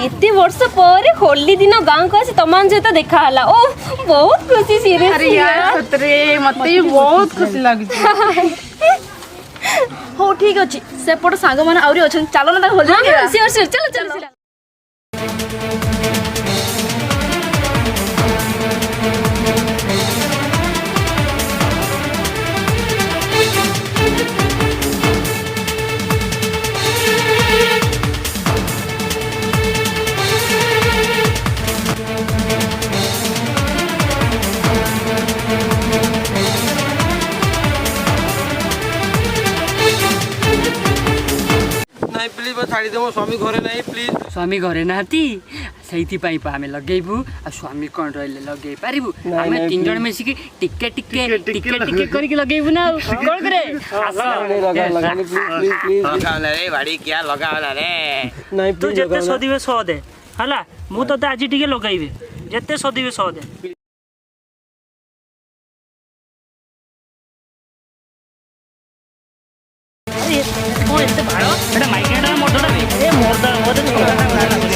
एते वर्ष पर होली दिन गाँव को आसी तमान सहित देखा हला ओ बहुत खुशी सीरियस अरे यार सतरे मते बहुत खुशी लागी हो ठीक अछि सेपट सांग माने आउरी अछन चलो ना होली सियोर सियोर चलो चलो प्लीज बस छाड़ी दे मो स्वामी घरे नहीं प्लीज स्वामी घरे नाती सही आम लगेबू आ स्वामी कौन रही लगे पारू आम तीन जन मिसिकी टिके टिके टिके टिके करके लगेबू ना कौन करे रे भाड़ी क्या लगावला रे नहीं तू जते सदीबे सो दे हला मु तो आज टिके लगाइबे जते सदीबे सो दे कौन एते भाड़ो एटा माइकेटा मोटोटा ए मोरदा मोदे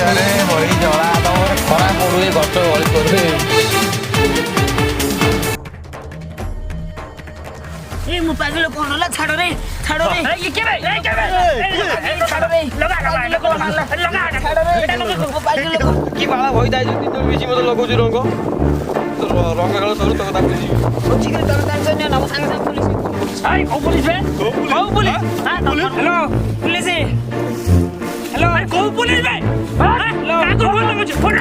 अरे बड़ी जला तमरे खरा पडु ए गट गली करे ए मु पागल कोन ला छाड़ो रे ये के भाई ए के भाई छाड़ो रे लगा लगा छाड़ो रे एटा लोग पागल की बाला होई दाई जति तो बेसी मत लगौ छु रंग रंग गलो सब तो कथा बुझी ओ ठीक है तर तांग ने ना सांग सांग पुलिस हाय को पुलिस बे को पुलिस हेलो पुलिस हेलो को पुलिस बे हेलो का को मुझे फोन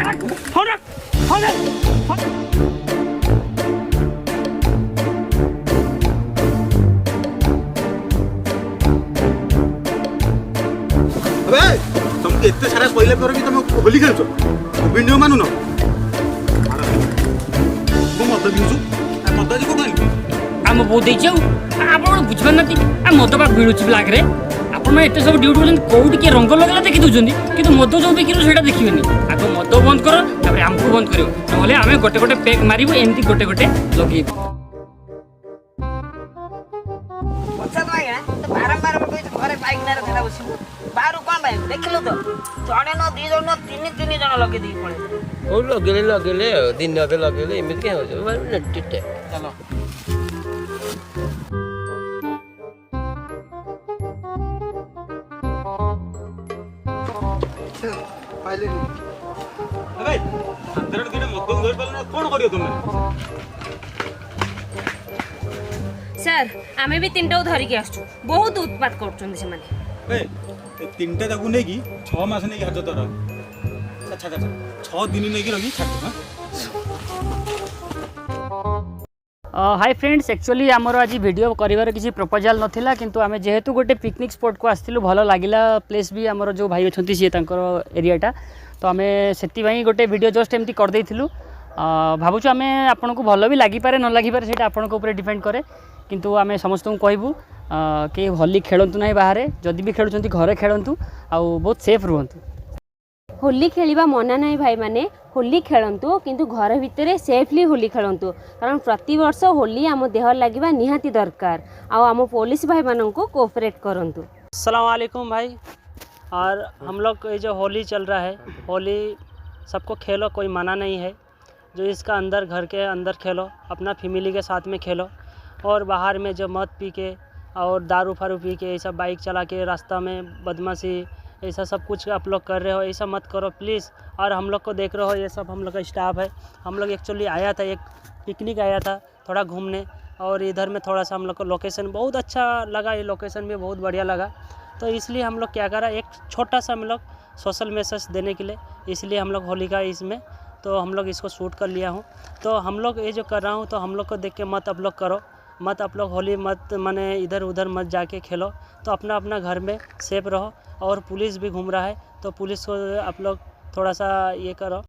अबे तुम एते सारा कोइला पर कि तुम होली खेलछो वीडियो मानु न को मत दिजु आ मत जी को कहली आम बहुत देचौ आपण बुझबन नती आ मत बा बिळुची ब्लैक रे आपण एते सब ड्यूटी बोलन कोउडी के रंग लगला देखि दुजंदी किंतु मद जो बिकिरो सेटा देखिबनी आगो मद बंद करो तापर हमको बंद करियो नहले आमे गोटे गोटे पैक मारिबो एमती गोटे गोटे लगेबो अच्छा तो आया तो बारंबार कोई घरे बाइक ना रखला बसी बारू कोन बाइक देखलो तो जणे न दी जण न तीन जण लगे दी पळे ओ लगेले दिन अबे लगेले एमित के हो जो नटिटे चलो पाइले अबे अंदर के मत धोइ पाले कोन करियो तुम सर आमे भी तीनटा धरि के आछू बहुत उत्पात करछन से माने ए तीनटा जाकू नै की 6 मास नै हाथ तोर अच्छा अच्छा 6 दिन नै की रही छाड़ हां हाय फ्रेंड्स एक्चुअली आमर आज वीडियो करिवार किसी प्रपोजल नथिला किंतु आमे जेहेतु गोटे पिकनिक स्पॉट को आस्तिलु भलो लागिला प्लेस भी आमर जो भाई अछंती सी तांकर एरियाटा तो आमे सेति भाई गोटे वीडियो जस्ट एमती कर देइथिलु भाबुछु आमे आपन को भलो भी लागि पारे न लागि पारे सेटा आपन को ऊपर डिपेंड करे किंतु आमे समस्त को कहबू कि होली खेलंतु नाही बाहर जदि भी खेलुचंती घरे खेलंतु आ बहुत सेफ रहंतु होली खेलिबा मना नहीं भाई माने होली खेलंतु किंतु घर भितरे सेफली होली खेलंतु कारण प्रति वर्ष होली आम देह लागिबा निहाती दरकार आ आम पुलिस भाई मानन को कोऑपरेट करंतु। अस्सलाम वालेकुम भाई। और हम लोग ये जो होली चल रहा है होली सबको खेलो कोई मना नहीं है जो इसका अंदर घर के अंदर खेलो अपना फैमिली के साथ में खेलो और बाहर में जो मद पी के और दारू फारू पी के ऐसा बाइक चला के रास्ता में बदमाशी ऐसा सब कुछ आप लोग कर रहे हो ऐसा मत करो प्लीज़। और हम लोग को देख रहे हो ये सब हम लोग का स्टाफ है हम लोग एक्चुअली आया था एक पिकनिक आया था थोड़ा घूमने और इधर में थोड़ा सा हम लोग को लोकेशन बहुत अच्छा लगा ये लोकेशन भी बहुत बढ़िया लगा तो इसलिए हम लोग क्या करा एक छोटा सा हम लोग सोशल मैसेज देने के लिए इसलिए हम लोग होली का इसमें तो हम लोग इसको शूट कर लिया हूँ। तो हम लोग ये जो कर रहा हूँ तो हम लोग को देख के मत आप लोग करो मत आप लोग होली मत माने इधर उधर मत जाके खेलो तो अपना अपना घर में सेफ रहो। और पुलिस भी घूम रहा है तो पुलिस को आप लोग थोड़ा सा ये करो।